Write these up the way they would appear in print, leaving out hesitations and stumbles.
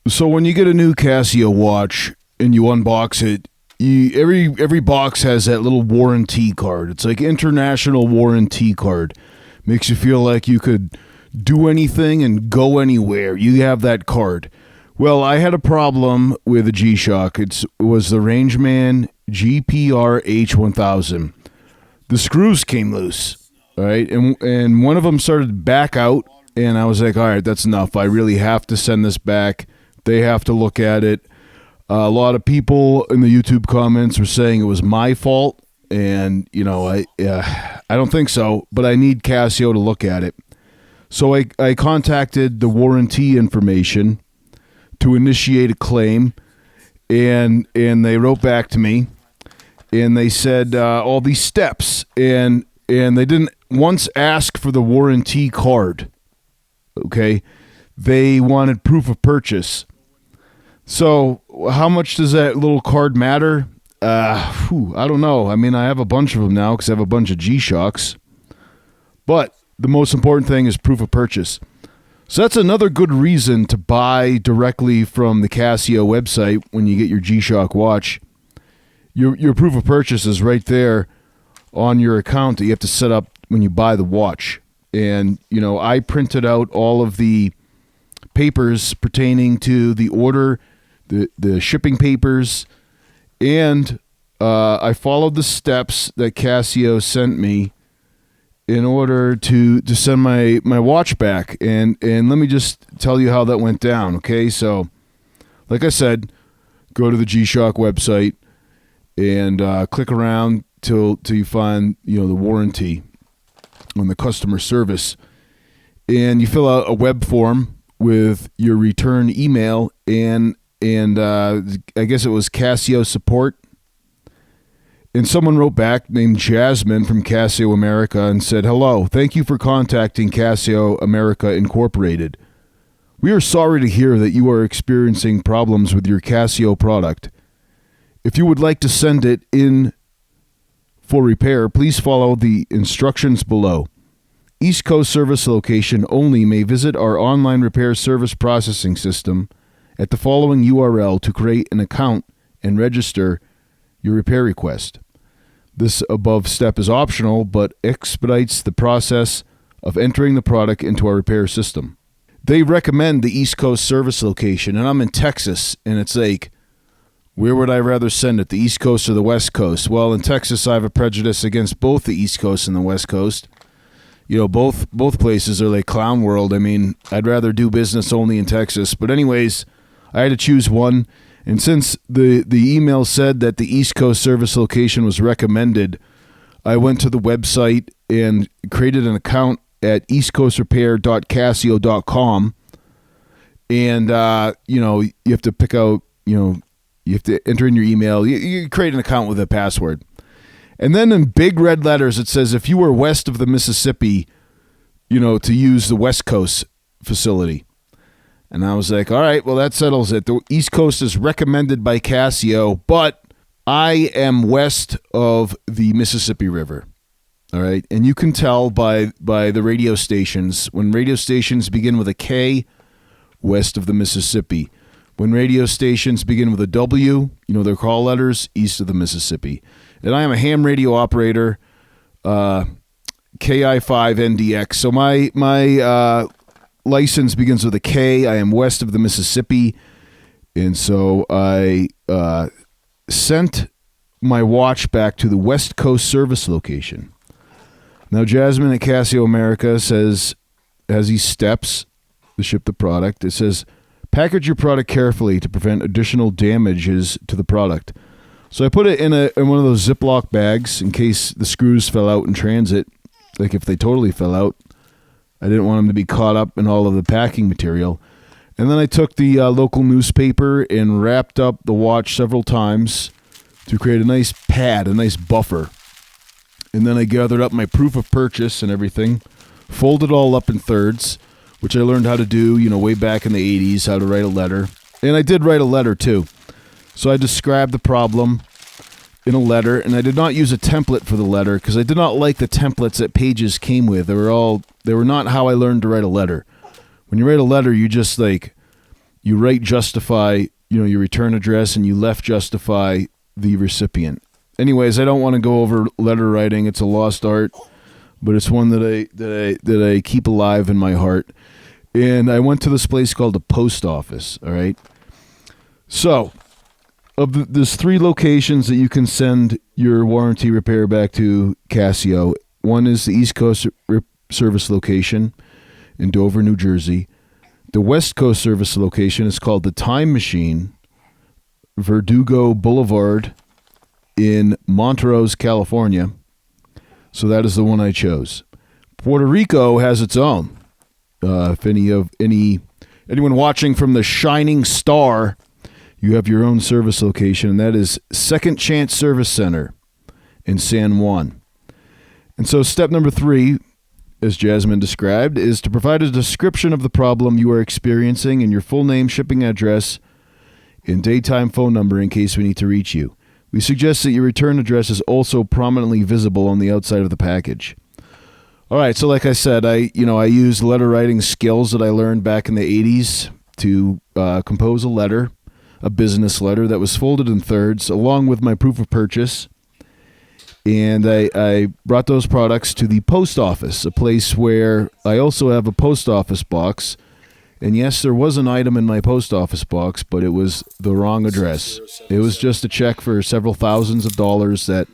So when you get a new Casio watch and you unbox it, every box has that little warranty card. It's like international warranty card. Makes you feel like you could do anything and go anywhere. You have that card. Well, I had a problem with a G-Shock. It was the Rangeman GPR-H1000. The screws came loose, all right? And one of them started to back out, and I was like, all right, that's enough. I really have to send this back. They have to look at it. A lot of people in the YouTube comments were saying it was my fault, and I don't think so, but I need Casio to look at it. So I contacted the warranty information to initiate a claim, and they wrote back to me, and they said all these steps, and they didn't once ask for the warranty card. Okay, they wanted proof of purchase. So how much does that little card matter? I don't know. I mean, I have a bunch of them now because I have a bunch of G-Shocks. But the most important thing is proof of purchase. So that's another good reason to buy directly from the Casio website when you get your G-Shock watch. Your proof of purchase is right there on your account that you have to set up when you buy the watch. And, I printed out all of the papers pertaining to the order, the shipping papers, and I followed the steps that Casio sent me in order to send my watch back. And let me just tell you how that went down, okay? So, like I said, go to the G-Shock website and click around till you find, the warranty on the customer service. And you fill out a web form with your return email and I guess it was Casio support. And someone wrote back named Jasmine from Casio America and said, "Hello, thank you for contacting Casio America Incorporated. We are sorry to hear that you are experiencing problems with your Casio product. If you would like to send it in for repair, please follow the instructions below. East Coast service location only may visit our online repair service processing system at the following URL to create an account and register your repair request. This above step is optional, but expedites the process of entering the product into our repair system." They recommend the East Coast service location, and I'm in Texas, and it's like, where would I rather send it, the East Coast or the West Coast? Well, in Texas, I have a prejudice against both the East Coast and the West Coast. Both places are like clown world. I mean, I'd rather do business only in Texas. But anyways, I had to choose one. And since the email said that the East Coast service location was recommended, I went to the website and created an account at eastcoastrepair.casio.com. And, you have to pick out, you have to enter in your email. You create an account with a password. And then in big red letters, it says, if you are west of the Mississippi, to use the West Coast facility. And I was like, all right, well, that settles it. The East Coast is recommended by Casio, but I am west of the Mississippi River. All right. And you can tell by the radio stations. When radio stations begin with a K, west of the Mississippi. When radio stations begin with a W, their call letters, east of the Mississippi. And I am a ham radio operator, KI5NDX. So my license begins with a K. I am west of the Mississippi. And so I sent my watch back to the West Coast service location. Now, Jasmine at Casio America has these steps to ship the product. It says, package your product carefully to prevent additional damages to the product. So I put it in one of those Ziploc bags in case the screws fell out in transit. Like if they totally fell out, I didn't want them to be caught up in all of the packing material. And then I took the local newspaper and wrapped up the watch several times to create a nice pad, a nice buffer. And then I gathered up my proof of purchase and everything, folded it all up in thirds, which I learned how to do, way back in the 80s, how to write a letter. And I did write a letter too. So I described the problem in a letter, and I did not use a template for the letter because I did not like the templates that Pages came with. They were not how I learned to write a letter. When you write a letter, you you right justify, your return address, and you left justify the recipient. Anyways, I don't want to go over letter writing. It's a lost art, but it's one that I keep alive in my heart. And I went to this place called the post office. All right. So, there's 3 locations that you can send your warranty repair back to Casio. One is the East Coast service location in Dover, New Jersey. The West Coast service location is called the Time Machine, Verdugo Boulevard in Montrose, California. So that is the one I chose. Puerto Rico has its own. If anyone watching from the Shining Star, you have your own service location, and that is Second Chance Service Center in San Juan. And so step number 3, as Jasmine described, is to provide a description of the problem you are experiencing and your full name, shipping address, and daytime phone number in case we need to reach you. We suggest that your return address is also prominently visible on the outside of the package. All right, so like I said, I use letter writing skills that I learned back in the 80s to compose a business letter that was folded in thirds, along with my proof of purchase. And I brought those products to the post office, a place where I also have a post office box. And yes, there was an item in my post office box, but it was the wrong address. It was just a check for several thousands of dollars that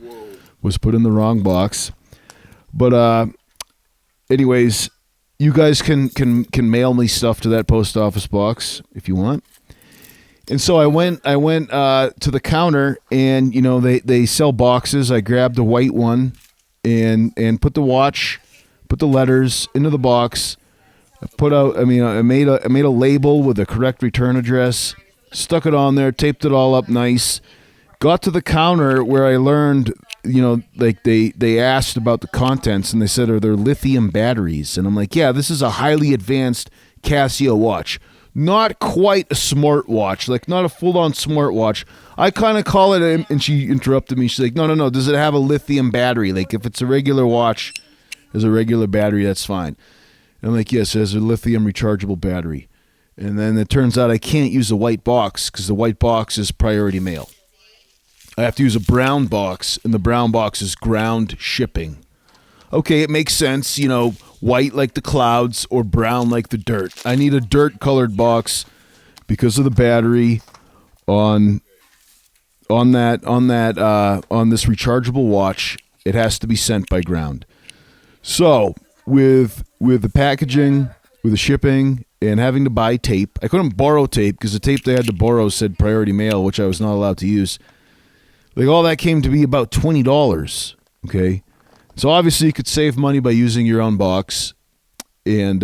was put in the wrong box. But anyways, you guys can mail me stuff to that post office box if you want. And so I went to the counter, and they sell boxes. I grabbed a white one and put the watch, put the letters into the box. I made a label with the correct return address, stuck it on there, taped it all up nice. Got to the counter where I learned, like they asked about the contents, and they said, are there lithium batteries? And I'm like, yeah, this is a highly advanced Casio watch. Not quite a smartwatch, like not a full-on smartwatch. I kind of call it, and she interrupted me. She's like, no, does it have a lithium battery? Like if it's a regular watch, there's a regular battery, that's fine. And I'm like, yes, it has a lithium rechargeable battery. And then it turns out I can't use a white box because the white box is priority mail. I have to use a brown box, and the brown box is ground shipping. Okay, it makes sense, white like the clouds or brown like the dirt. I need a dirt-colored box because of the battery on this rechargeable watch. It has to be sent by ground. So with the packaging, with the shipping, and having to buy tape, I couldn't borrow tape because the tape they had to borrow said priority mail, which I was not allowed to use. Like all that came to be about $20. Okay. So obviously you could save money by using your own box and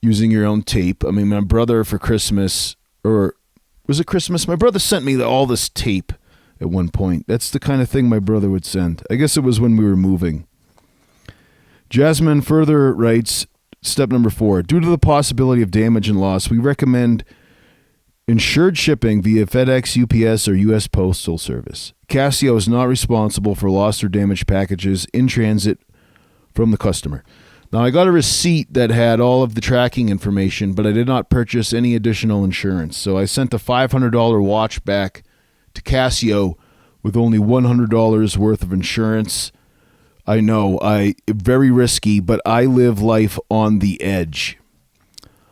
using your own tape. I mean, my brother for Christmas, or was it Christmas? My brother sent me all this tape at one point. That's the kind of thing my brother would send. I guess it was when we were moving. Jasmine further writes, step number 4, due to the possibility of damage and loss, we recommend insured shipping via FedEx, UPS, or U.S. Postal Service. Casio is not responsible for lost or damaged packages in transit from the customer. Now, I got a receipt that had all of the tracking information, but I did not purchase any additional insurance. So I sent a $500 watch back to Casio with only $100 worth of insurance. I know, very risky, but I live life on the edge.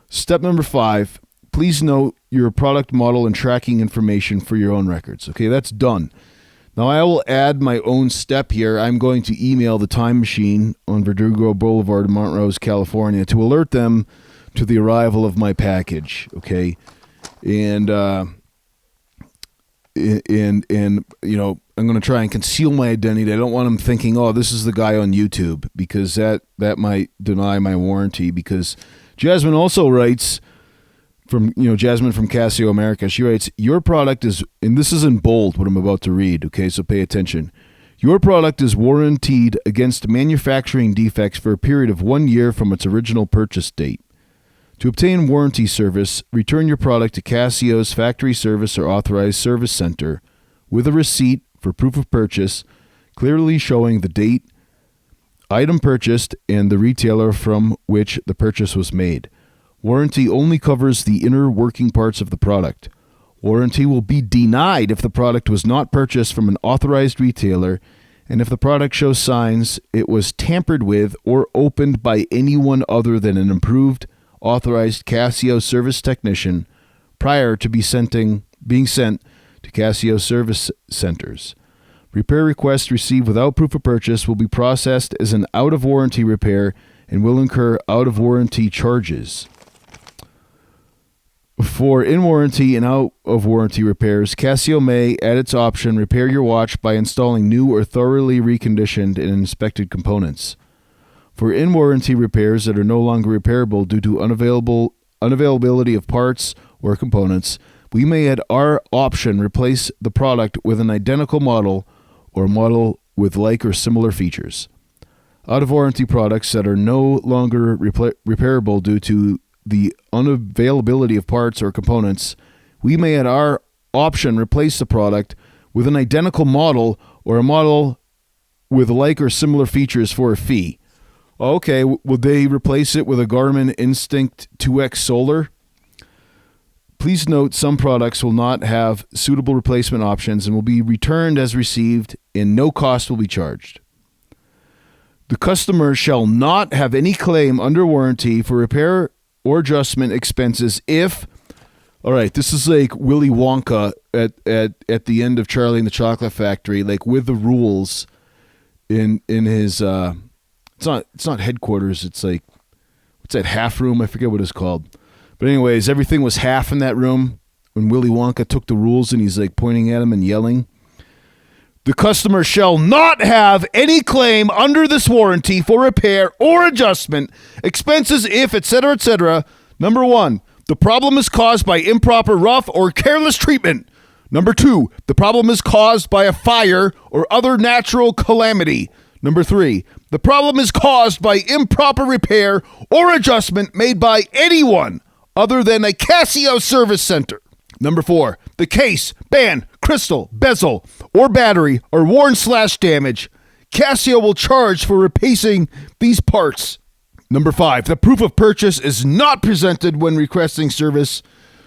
Step number 5, please note your product model and tracking information for your own records. Okay, that's done. Now I will add my own step here. I'm going to email the Time Machine on Verdugo Boulevard in Montrose, California, to alert them to the arrival of my package. Okay, and I'm going to try and conceal my identity. I don't want them thinking, oh, this is the guy on YouTube, because that might deny my warranty. Because Jasmine also writes, Jasmine from Casio America, she writes, your product is, and this is in bold what I'm about to read, okay, so pay attention. Your product is warranted against manufacturing defects for a period of 1 year from its original purchase date. To obtain warranty service, return your product to Casio's factory service or authorized service center with a receipt for proof of purchase, clearly showing the date, item purchased, and the retailer from which the purchase was made. Warranty only covers the inner working parts of the product. Warranty will be denied if the product was not purchased from an authorized retailer and if the product shows signs it was tampered with or opened by anyone other than an approved, authorized Casio service technician prior to being sent to Casio service centers. Repair requests received without proof of purchase will be processed as an out-of-warranty repair and will incur out-of-warranty charges. For in-warranty and out-of-warranty repairs, Casio may, at its option, repair your watch by installing new or thoroughly reconditioned and inspected components. For in-warranty repairs that are no longer repairable due to unavailability of parts or components, we may, at our option, replace the product with an identical model or model with like or similar features. Out-of-warranty products that are no longer repairable due to the unavailability of parts or components, we may at our option replace the product with an identical model or a model with like or similar features for a fee. Okay, would they replace it with a Garmin Instinct 2X Solar? Please note some products will not have suitable replacement options and will be returned as received and no cost will be charged. The customer shall not have any claim under warranty for repair or adjustment expenses if, all right, this is like Willy Wonka at the end of Charlie and the Chocolate Factory, like with the rules in his, it's not headquarters, it's like, what's that half room? I forget what it's called. But anyways, everything was half in that room when Willy Wonka took the rules and he's like pointing at him and yelling. The customer shall not have any claim under this warranty for repair or adjustment expenses if, etc. Number 1, the problem is caused by improper, rough, or careless treatment. Number 2, the problem is caused by a fire or other natural calamity. Number 3, the problem is caused by improper repair or adjustment made by anyone other than a Casio service center. Number 4, the case, band, crystal, bezel, or battery are worn/damaged. Casio will charge for replacing these parts. Number 5, the proof of purchase is not presented when requesting service.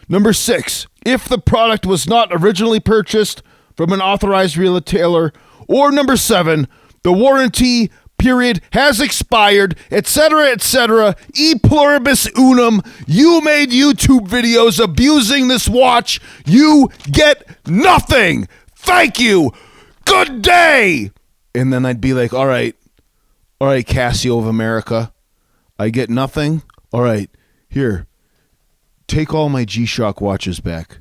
Number 6, if the product was not originally purchased from an authorized retailer. Or number 7, the warranty period has expired, etc. E pluribus unum. You made YouTube videos abusing this watch. You get nothing. Thank you. Good day. And then I'd be like, all right, Casio of America. I get nothing. All right, here, take all my G-Shock watches back.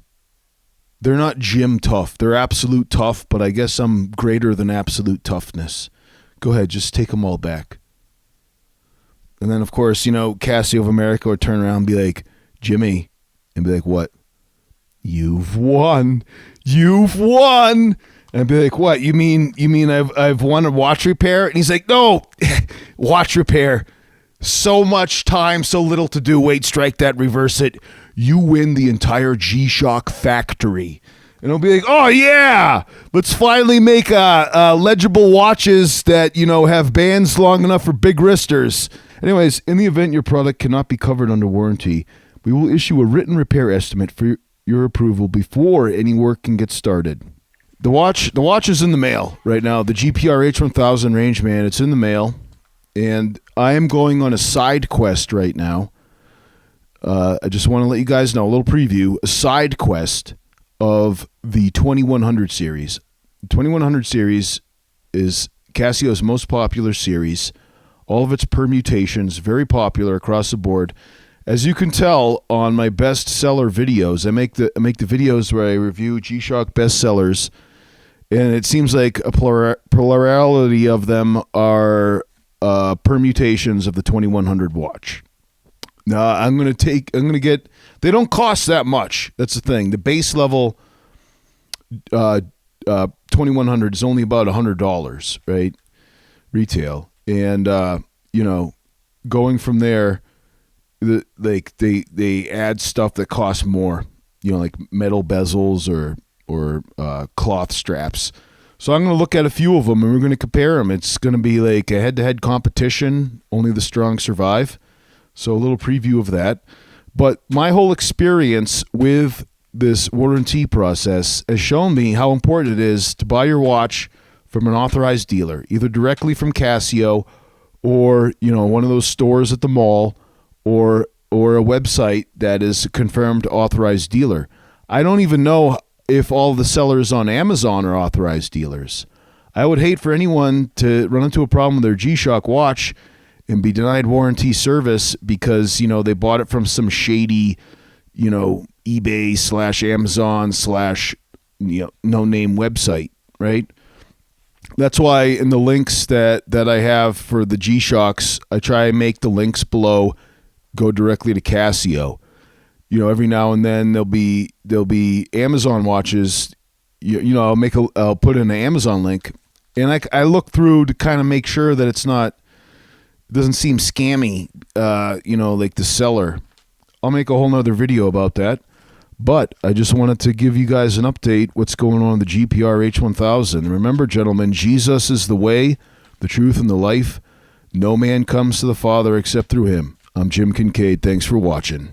They're not gym tough. They're absolute tough, but I guess I'm greater than absolute toughness. Go ahead, just take them all back. And then, of course, Casio of America would turn around and be like, Jimmy, and be like, what? You've won. You've won. And I'd be like, what? You mean I've won a watch repair? And he's like, no, watch repair. So much time, so little to do. Wait, strike that, reverse it. You win the entire G-Shock factory. And I'll be like, oh, yeah, let's finally make legible watches that, have bands long enough for big wristers. Anyways, in the event your product cannot be covered under warranty, we will issue a written repair estimate for your approval before any work can get started. The watch is in the mail right now. The GPR-H1000 Rangeman, it's in the mail. And I am going on a side quest right now. I just want to let you guys know, a little preview, a side quest of the 2100 series. The 2100 series is Casio's most popular series. All of its permutations, very popular across the board. As you can tell on my bestseller videos, I make the videos where I review G-Shock bestsellers, and it seems like a plurality of them are permutations of the 2100 watch. I'm going to get, they don't cost that much. That's the thing. The base level 2100 is only about $100, right? Retail. And, going from there, they add stuff that costs more, like metal bezels or cloth straps. So I'm going to look at a few of them and we're going to compare them. It's going to be like a head-to-head competition. Only the strong survive. So a little preview of that. But my whole experience with this warranty process has shown me how important it is to buy your watch from an authorized dealer, either directly from Casio or, one of those stores at the mall or a website that is a confirmed authorized dealer. I don't even know if all the sellers on Amazon are authorized dealers. I would hate for anyone to run into a problem with their G-Shock watch and be denied warranty service because, they bought it from some shady, eBay / Amazon / no-name website, right? That's why in the links that I have for the G-Shocks, I try and make the links below go directly to Casio. Every now and then there'll be Amazon watches. I'll put in an Amazon link, and I look through to kind of make sure that it doesn't seem scammy. Like the seller. I'll make a whole nother video about that. But I just wanted to give you guys an update what's going on in the GPR-H1000. Remember, gentlemen, Jesus is the way, the truth, and the life. No man comes to the Father except through him. I'm Jim Kinkade. Thanks for watching.